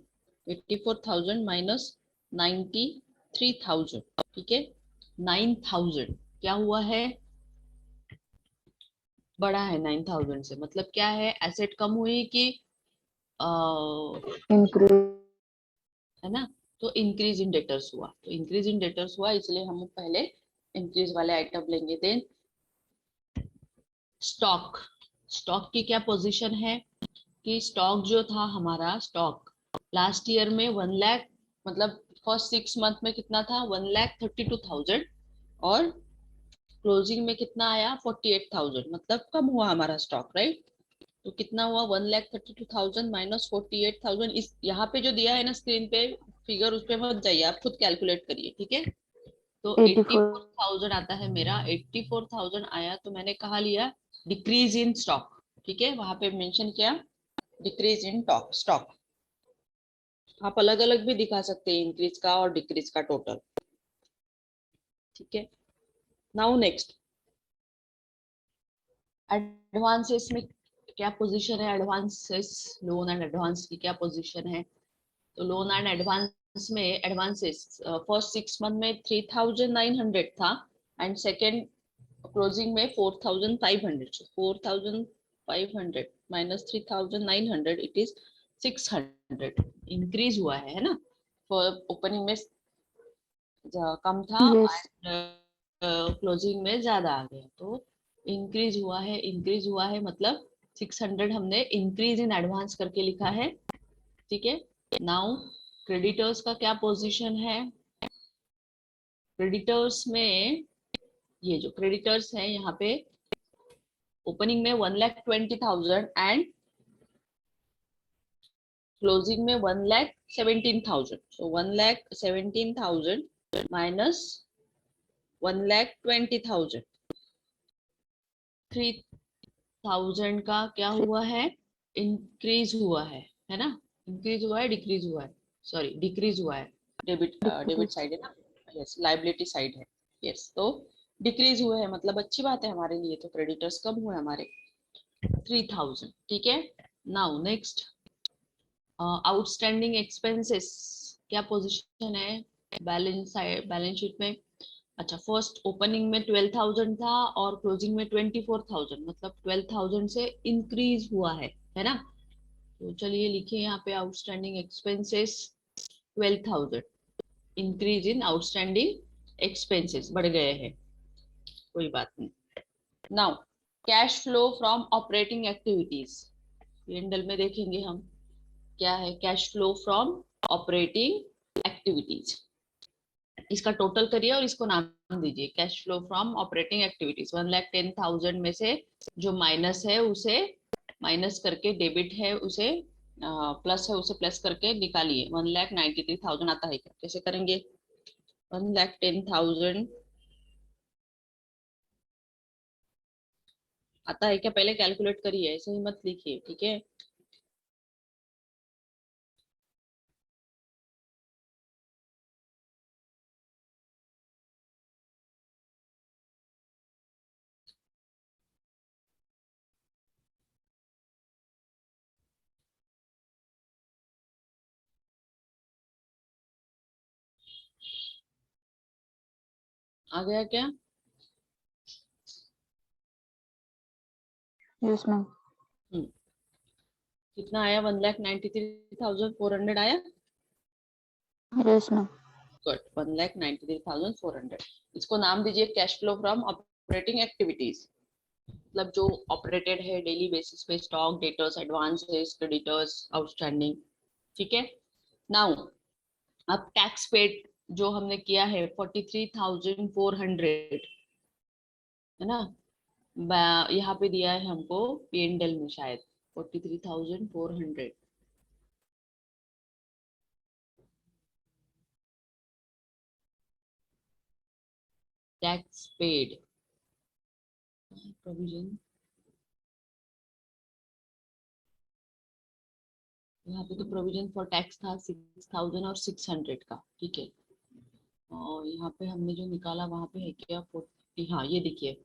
84,000 माइनस 93,000, ठीक है। 9,000 क्या हुआ है? बड़ा है 9,000 से, मतलब क्या है, एसेट कम हुई कि
Increase.
है ना? तो इंक्रीज इन डेटर्स हुआ, तो इंक्रीज इन डेटर्स हुआ, इसलिए हम पहले इंक्रीज वाले आइटम लेंगे। Then stock. स्टॉक की क्या पोजीशन है कि स्टॉक जो था हमारा, स्टॉक लास्ट ईयर में 1 लाख, मतलब फर्स्ट 6 मंथ में कितना था? 1,32,000, और क्लोजिंग में कितना आया? 48,000, मतलब कम हुआ हमारा स्टॉक, राइट? तो कितना हुआ? 1,32,000 माइनस 48,000। इस यहाँ पे जो दिया है ना स्क्रीन पे फिगर, उस पे मत जाइए, आप खुद कैलकुलेट करिए, ठीक है। तो
84.
84,000 आता है मेरा। 84,000 आया तो मैंने कहा लिया डिक्रीज इन स्टॉक, ठीक है, वहां पे मेंशन किया डिक्रीज इन स्टॉक। आप अलग अलग भी दिखा सकते हैं, इंक्रीज का और डिक्रीज का टोटल, ठीक है। नाउ नेक्स्ट, एडवांसेस में क्या पोजीशन है? एडवांसेस, लोन एंड एडवांस की क्या पोजीशन है? तो लोन एंड एडवांस में, एडवांसेस फर्स्ट 6 मंथ में 3,900 था, एंड सेकेंड क्लोजिंग में 4,500। 4,500 माइनस 3,900, इट इज 600। इंक्रीज हुआ है ना? ओपनिंग में कम था
Yes.
एंड क्लोजिंग में ज्यादा आ गया, तो इंक्रीज हुआ है। इंक्रीज हुआ है मतलब 600 हमने इंक्रीज इन एडवांस करके लिखा है, ठीक है। नाउ क्रेडिटर्स का क्या पोजीशन है? क्रेडिटर्स में, ये जो क्रेडिटर्स है यहाँ पे ओपनिंग में 1,20,000 एंड क्लोजिंग में 1,17,000। सो 1,17,000 माइनस 1,20,000, 3,000 का क्या हुआ है? इंक्रीज हुआ है ना? इंक्रीज हुआ है, डिक्रीज हुआ है? सॉरी, डिक्रीज हुआ है। Debit, debit
Decrease.
साइड है ना? यस, लाइबिलिटी साइड है। यस, तो डिक्रीज हुए हैं, मतलब अच्छी बात है हमारे लिए, तो क्रेडिटर्स कम हुए हमारे 3,000, ठीक है। नाउ नेक्स्ट, आउटस्टैंडिंग एक्सपेंसेस क्या पोजीशन है बैलेंस शीट में? अच्छा, फर्स्ट ओपनिंग में 12,000 था और क्लोजिंग में 24,000, मतलब 12,000 से इंक्रीज हुआ है ना? तो चलिए लिखिए यहाँ पे outstanding expenses 12,000, increase in outstanding expenses, बढ़ गए हैं, कोई बात नहीं। Now cash flow from operating activities, PNL में देखेंगे हम क्या है cash flow from operating activities. इसका टोटल करिए और इसको नाम दीजिए cash flow from operating activities. 1,10,000 में से जो माइनस है उसे माइनस करके, डेबिट है उसे प्लस है उसे प्लस करके निकालिए। 1,93,000 आता है क्या? कैसे करेंगे? 1,10,000 आता है क्या? पहले कैलकुलेट करिए, ऐसे ही मत लिखिए, ठीक है। आ गया क्या?
Yes, ma'am.
हम्म, कितना आया? 1,93,400 आया।
Yes, ma'am.
गुड, 1,93,400। इसको नाम दीजिए cash flow from operating activities, मतलब जो ऑपरेटेड है डेली बेसिस पे, stock, debtors, advances, creditors, outstanding, ठीक है। नाउ अब टैक्स पेड जो हमने किया है 43,400, है ना? यहाँ पे दिया है हमको पीएनएल में शायद 43,400। टैक्स पेड प्रोविजन, यहाँ पे तो प्रोविजन फॉर टैक्स था 6,000 और 600 का, ठीक है। और यहाँ पे हमने जो निकाला वहां पे है क्या 40, हाँ ये देखिए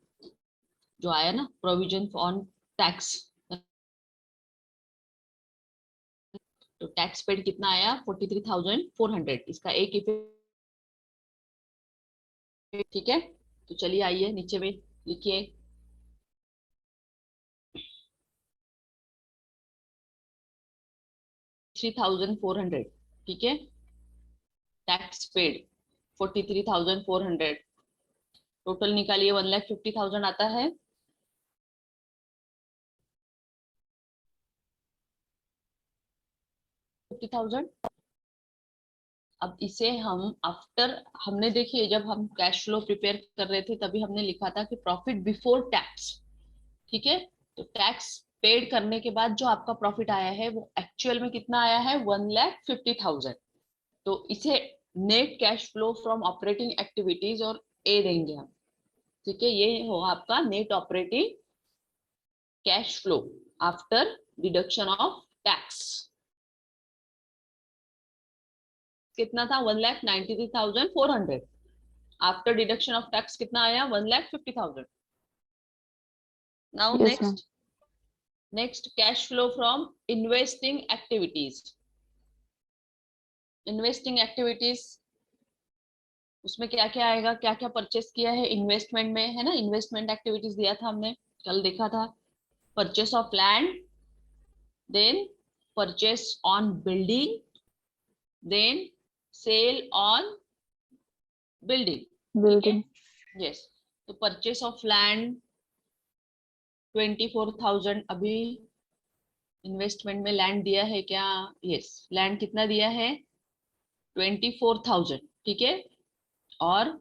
जो आया ना प्रोविजन ऑन टैक्स, तो टैक्स पेड कितना आया 43,400, इसका एक इफेक्ट, ठीक है। तो चलिए आइए नीचे में लिखिए 3,400, ठीक है। टैक्स पेड 43,400, टोटल निकालिए 1,50,000 आता है। 50,000। अब इसे हम आफ्टर, हमने देखिए जब हम कैश फ्लो प्रिपेयर कर रहे थे तभी हमने लिखा था कि प्रॉफिट बिफोर टैक्स, ठीक है। तो टैक्स पेड करने के बाद जो आपका प्रॉफिट आया है वो एक्चुअल में कितना आया है 1,50,000। तो इसे net cash flow from operating activities और ए देंगे हम, ठीक है। ये होगा आपका net operating cash flow after deduction of tax. कितना था 1,93,400, आफ्टर डिडक्शन ऑफ टैक्स कितना आया 1,50,000। Now
Yes, ma'am.
Next cash flow from investing activities. Investing activities उसमें क्या क्या आएगा, क्या क्या परचेस किया है इन्वेस्टमेंट में, है ना। इन्वेस्टमेंट एक्टिविटीज दिया था हमने, कल देखा था। Purchase of land, then purchase on building, then sale on building, ठीक है।
Building.
यस, तो परचेस ऑफ लैंड 24,000 अभी इन्वेस्टमेंट में लैंड दिया है क्या, यस लैंड कितना दिया है 24,000, ठीक है। और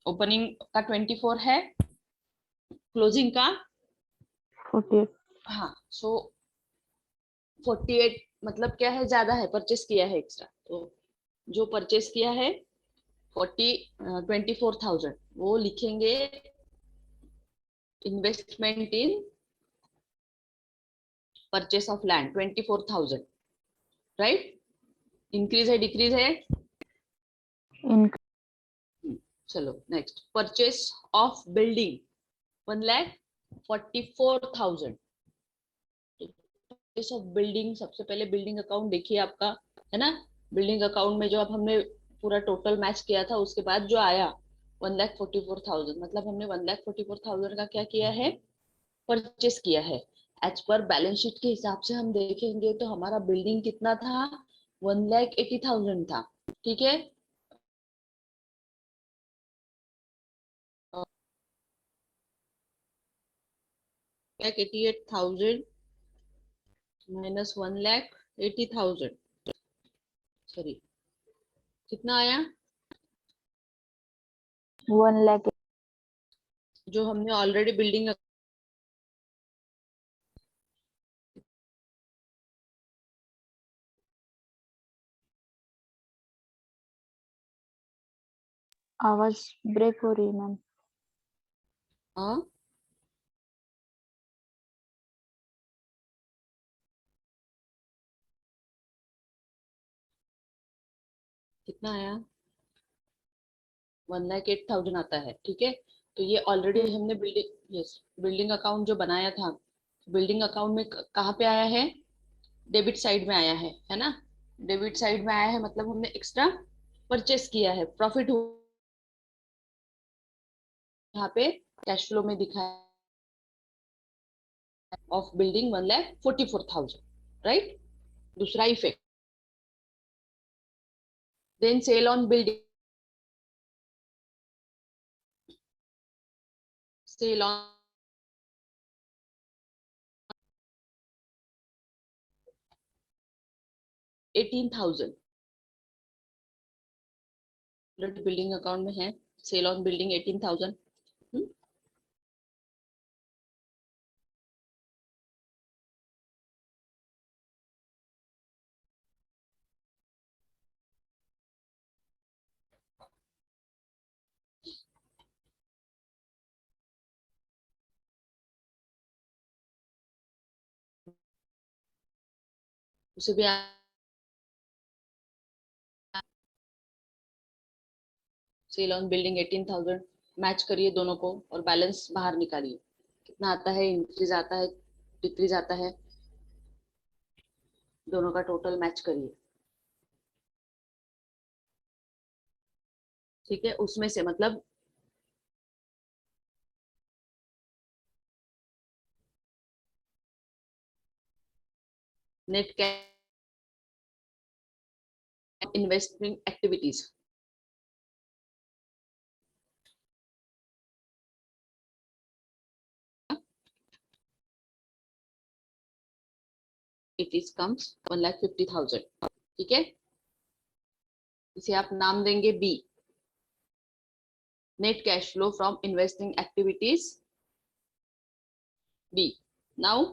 ओपनिंग का 24 है, क्लोजिंग का,
48.
हाँ सो 48, मतलब क्या है ज्यादा है, परचेस किया है एक्स्ट्रा, तो जो परचेस किया है 24,000 वो लिखेंगे investment in purchase of land 24,000, right. Increase है डिक्रीज है,
In
चलो next purchase of building 1,44,000। Purchase of building, सबसे पहले बिल्डिंग अकाउंट देखिए आपका, है ना। बिल्डिंग अकाउंट में जो अब हमने पूरा टोटल मैच किया था उसके बाद जो आया 1,44,000, मतलब हमने 1,44,000 का क्या किया है परचेस किया है। एज पर बैलेंस शीट के हिसाब से हम देखेंगे तो हमारा बिल्डिंग कितना था 1,80,000 था, ठीक है। 1,88,000 माइनस 1,80,000, सॉरी कितना आया
1 lakh.
जो हमने ऑलरेडी बिल्डिंग,
आवाज ब्रेक हो रही है मैम.
हाँ कितना आया 1,08,000 आता है, ठीक है। तो ये ऑलरेडी हमने बिल्डिंग, यस बिल्डिंग अकाउंट जो बनाया था, बिल्डिंग अकाउंट में कहाँ पे आया है डेबिट साइड में आया है ना। डेबिट साइड में आया है मतलब हमने एक्स्ट्रा परचेस किया है, प्रॉफिट यहाँ पे कैश फ्लो में दिखा ऑफ बिल्डिंग 1,44,000, राइट। दूसरा effect, then sale on building, sale on 18,000, building account में है सेल ऑन बिल्डिंग 18,000। उसे भी सेल ऑन बिल्डिंग 18,000 मैच करिए दोनों को और बैलेंस बाहर निकालिए, कितना आता है, इंक्रीज आता है, डिक्रीज आता है, दोनों का टोटल मैच करिए। ठीक है, उसमें से मतलब net cash investment activities, it is comes 1,50,000। ठीक है, इसे आप नाम देंगे B, net cash flow from investing activities B. Now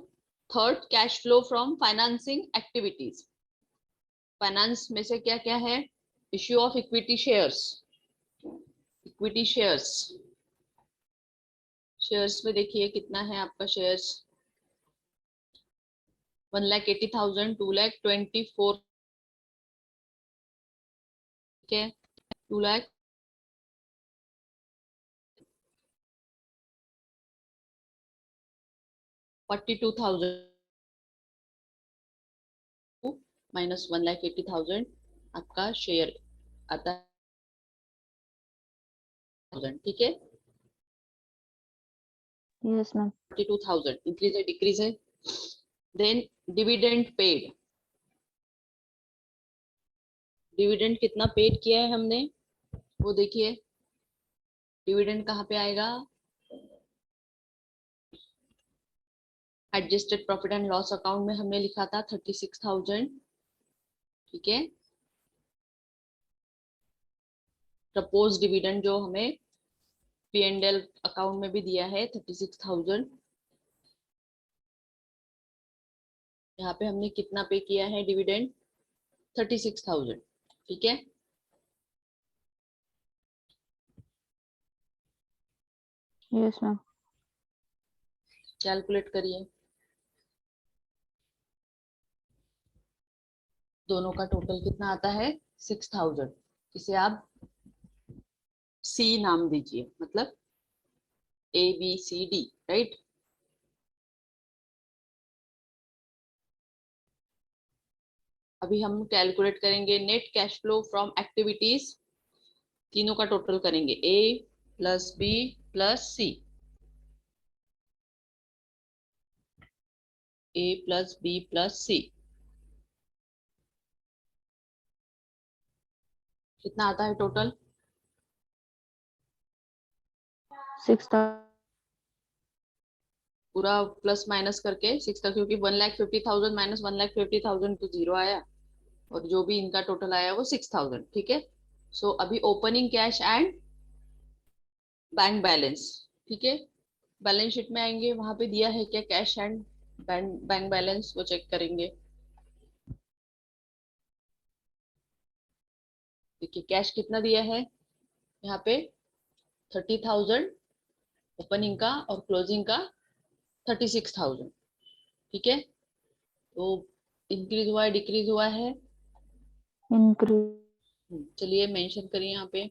third, cash flow from financing activities. Finance में से क्या क्या है, issue of equity shares, equity shares, shares में देखिए कितना है आपका शेयर्स, 1,80,000, 2,24,000, ठीक है, 2,42,000 माइनस 1,80,000 आपका शेयर आता है, ठीक है,
Yes, ma'am.
42,000 इंक्रीज है डिक्रीज है। देन डिविडेंड पेड, डिविडेंड कितना पेड किया है हमने वो देखिए, डिविडेंड कहाँ पे आएगा, adjusted profit and loss account में हमने लिखा था 36,000। ठीक है, प्रपोज डिविडेंड जो हमें पी एंड एल अकाउंट में भी दिया है 36,000। यहाँ पे हमने कितना पे किया है डिविडेंड, 36,000। ठीक है,
Yes, ma'am.
कैलकुलेट करिए, दोनों का टोटल कितना आता है 6,000। इसे आप सी नाम दीजिए, मतलब A B C D, right. अभी हम कैलकुलेट करेंगे net cash flow from activities, तीनों का टोटल करेंगे, A plus B plus C, A plus B plus C, कितना आता है टोटल,
6,000.
पूरा प्लस माइनस करके 6 का, क्योंकि 1,50,000 माइनस 1,50,000 तो जीरो आया, और जो भी इनका टोटल आया वो 6,000। ठीक है, सो अभी opening cash and bank balance, ठीक है, बैलेंस शीट में आएंगे, वहां पे दिया है क्या कैश एंड बैंक बैलेंस, वो चेक करेंगे। देखिए कैश कितना दिया है यहाँ पे, 30,000 ओपनिंग का और क्लोजिंग का 36,000। ठीक है, तो इंक्रीज हुआ है डिक्रीज हुआ है,
Increase.
चलिए मेंशन करिए यहाँ पे,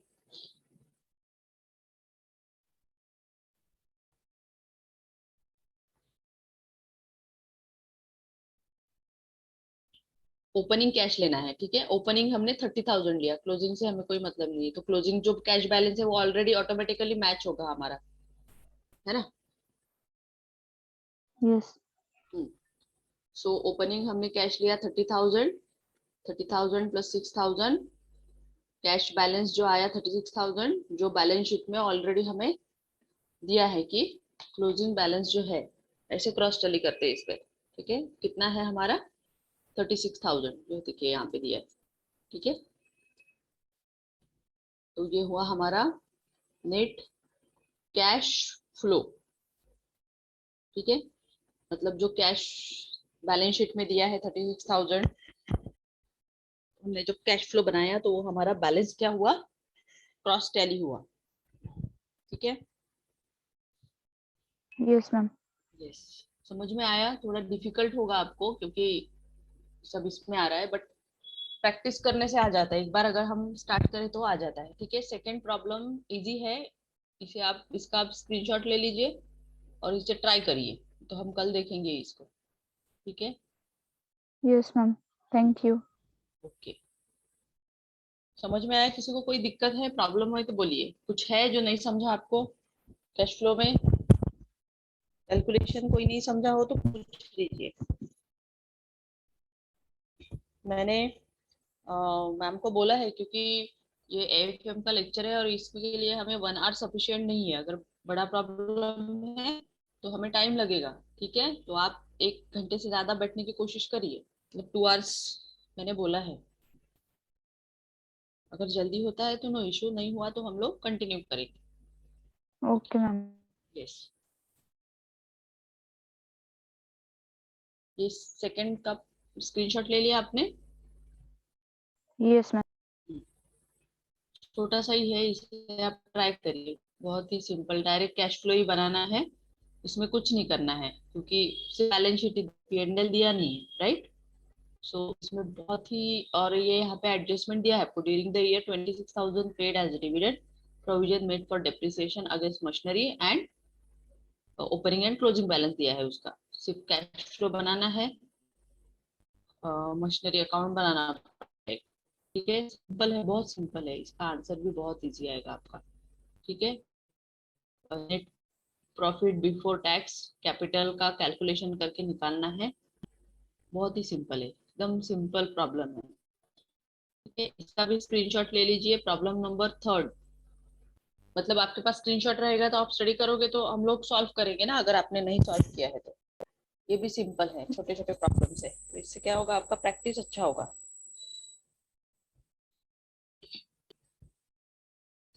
ओपनिंग कैश लेना है। ठीक है, ओपनिंग हमने 30,000 लिया, क्लोजिंग से हमें कोई मतलब नहीं है, तो क्लोजिंग जो कैश बैलेंस है वो ऑलरेडी ऑटोमेटिकली मैच होगा हमारा, है ना।
Yes.
सो ओपनिंग हमने कैश लिया 30,000, 30,000 प्लस 6,000, कैश बैलेंस जो आया 36,000, जो बैलेंस शीट में ऑलरेडी हमें दिया है कि क्लोजिंग बैलेंस जो है, ऐसे क्रॉस टैली करते हैं इस पे। ठीक है, कितना है हमारा 36,000, जो देखिए यहाँ पे दिया है। ठीक है, तो ये हुआ हमारा नेट कैश फ्लो। ठीक है, मतलब जो कैश बैलेंस शीट में दिया है 36,000, हमने जो कैश फ्लो बनाया तो वो हमारा बैलेंस क्या हुआ, क्रॉस टैली हुआ। ठीक है,
Yes, ma'am.
यस, समझ में आया, थोड़ा डिफिकल्ट होगा आपको क्योंकि सब इसमें आ रहा है, बट प्रैक्टिस करने से आ जाता है। एक बार अगर हम स्टार्ट करें तो आ जाता है। ठीक है, सेकंड प्रॉब्लम इजी है, इसे आप इसका आप स्क्रीनशॉट ले लीजिए और इसे ट्राई करिए, तो हम कल देखेंगे इसको। ठीक है,
Yes, ma'am. Thank you.
Okay. समझ में आया? किसी को कोई दिक्कत है, प्रॉब्लम है तो बोलिए। कुछ है जो नहीं समझा आपको कैश फ्लो में? कैलकुलेशन कोई नहीं समझा हो तो पूछ लीजिए। मैंने मैम को बोला है, क्योंकि ये एएफएम का लेक्चर है और इसके लिए हमें 1 आवर सफिशिएंट नहीं है। अगर बड़ा प्रॉब्लम है तो हमें टाइम लगेगा। ठीक है, तो आप 1 घंटे से ज्यादा बैठने की कोशिश करिए, मतलब 2 आवर्स मैंने बोला है। अगर जल्दी होता है तो नो इशू, नहीं हुआ तो हम लोग कंटिन्यू करेंगे।
Okay, ma'am.
यस, ये सेकंड का स्क्रीनशॉट ले लिया आपने?
Yes, ma'am.
छोटा सा ही है, इसे आप ट्राई करिए। बहुत ही सिंपल, डायरेक्ट कैश फ्लो ही बनाना है, इसमें कुछ नहीं करना है, क्योंकि बैलेंस शीट P&L दिया नहीं है, राइट? सो इसमें बहुत ही, और ये यहाँ पे एडजस्टमेंट दिया है आपको। During the year 26,000 paid as dividend, provision made for depreciation against machinery and opening and closing balance दिया है उसका। सिर्फ कैश फ्लो बनाना है, मशीनरी अकाउंट बनाना है। ठीक है, सिंपल है, बहुत सिंपल है, इसका आंसर भी बहुत इजी आएगा आपका। ठीक है, net profit before tax capital का कैलकुलेशन करके निकालना है। बहुत ही सिंपल है, एकदम सिंपल प्रॉब्लम है। ठीक है, इसका भी स्क्रीनशॉट ले लीजिए। प्रॉब्लम नंबर 3, मतलब आपके पास स्क्रीनशॉट रहेगा तो आप स्टडी करोगे तो हम लोग सॉल्व करेंगे ना, अगर आपने नहीं सॉल्व किया है तो। ये भी सिंपल है, छोटे छोटे प्रॉब्लम्स है, तो इससे क्या होगा, आपका प्रैक्टिस अच्छा होगा।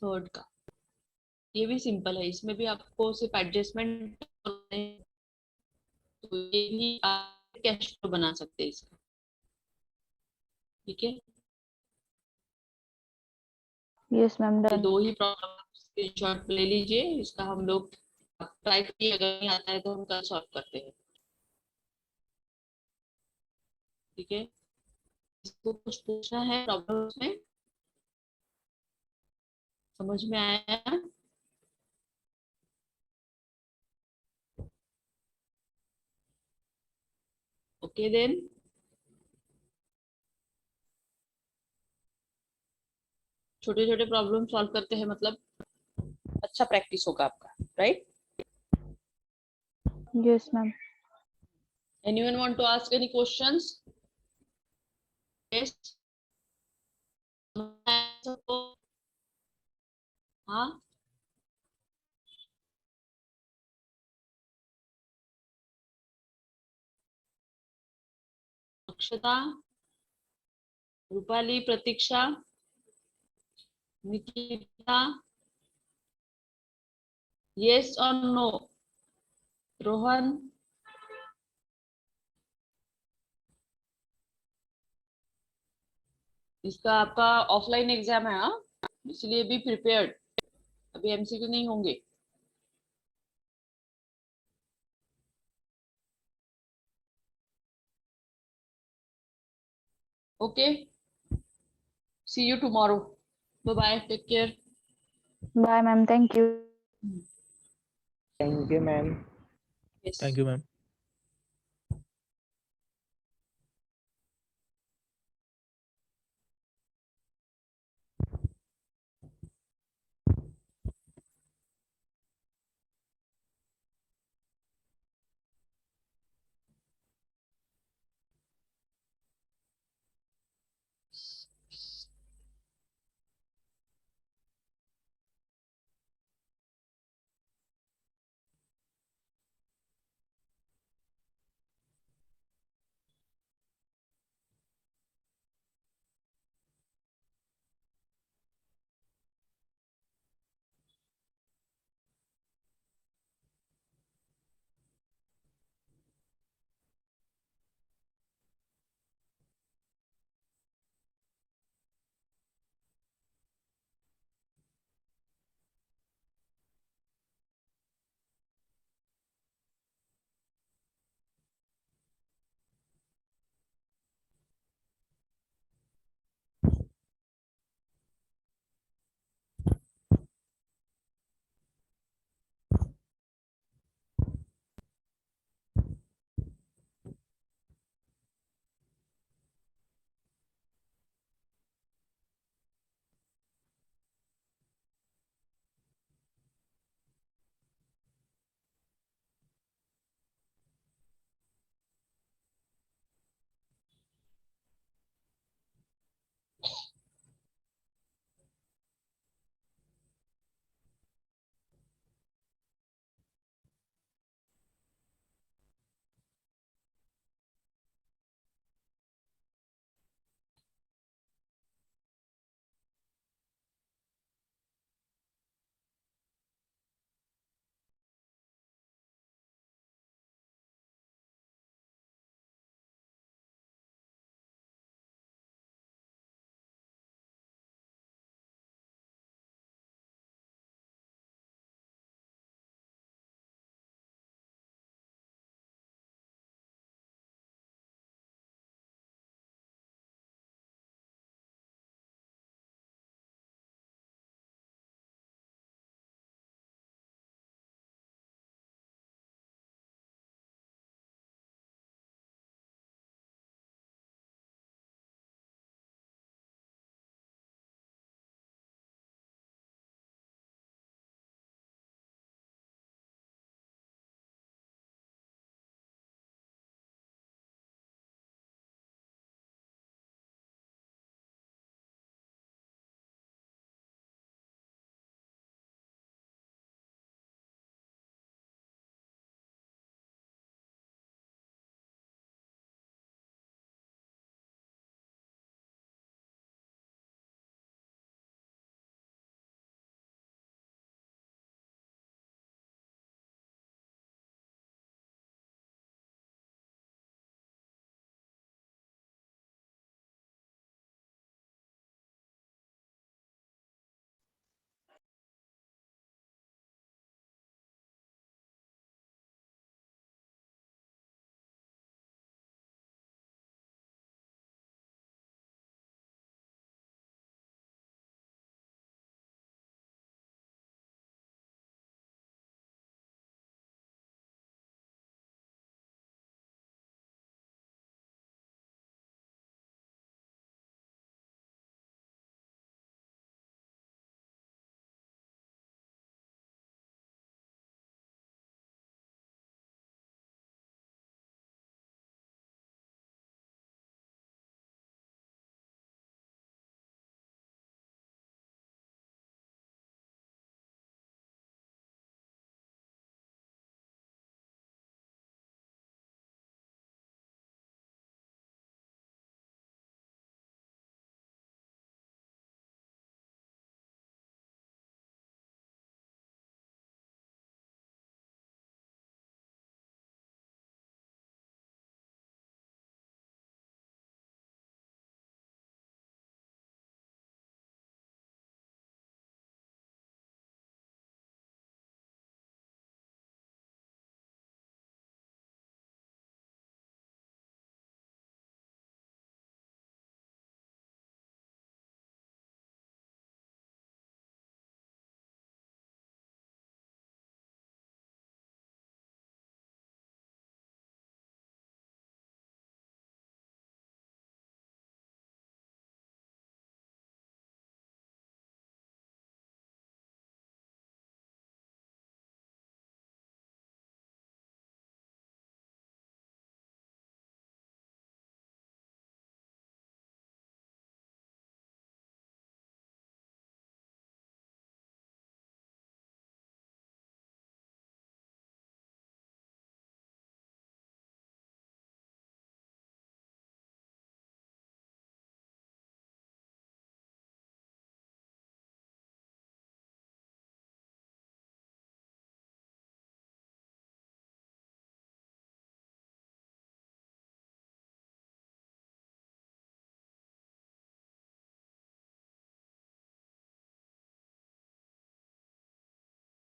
थर्ड का ये भी सिंपल है, इसमें भी आपको सिर्फ एडजस्टमेंट, तो ये भी आप कैश फ्लो बना सकते हैं इसका। ठीक है,
Yes, ma'am.
ये
Done.
2 ही प्रॉब्लम स्क्रीनशॉट ले लीजिए, इसका हम लोग ट्राई करिए, अगर नहीं आता है तो हम कल सॉल्व करते हैं। ठीक है, इसको कुछ पूछना है प्रॉब्लम्स में? समझ में आया? ओके देन, छोटे छोटे प्रॉब्लम सॉल्व करते हैं, मतलब अच्छा प्रैक्टिस होगा आपका, right?
Yes, ma'am.
Anyone want to ask any questions? Yes, हाँ, अक्षता, रूपाली, प्रतीक्षा, निकिता, यस और नो? रोहन, इसका आपका ऑफलाइन एग्जाम है, हाँ, इसलिए भी प्रिपेयर्ड, अभी एमसीक्यू नहीं होंगे। Okay, see you tomorrow, bye bye, take care.
Bye, ma'am. Thank you.
Thank you, ma'am.
Yes.
Thank you, ma'am.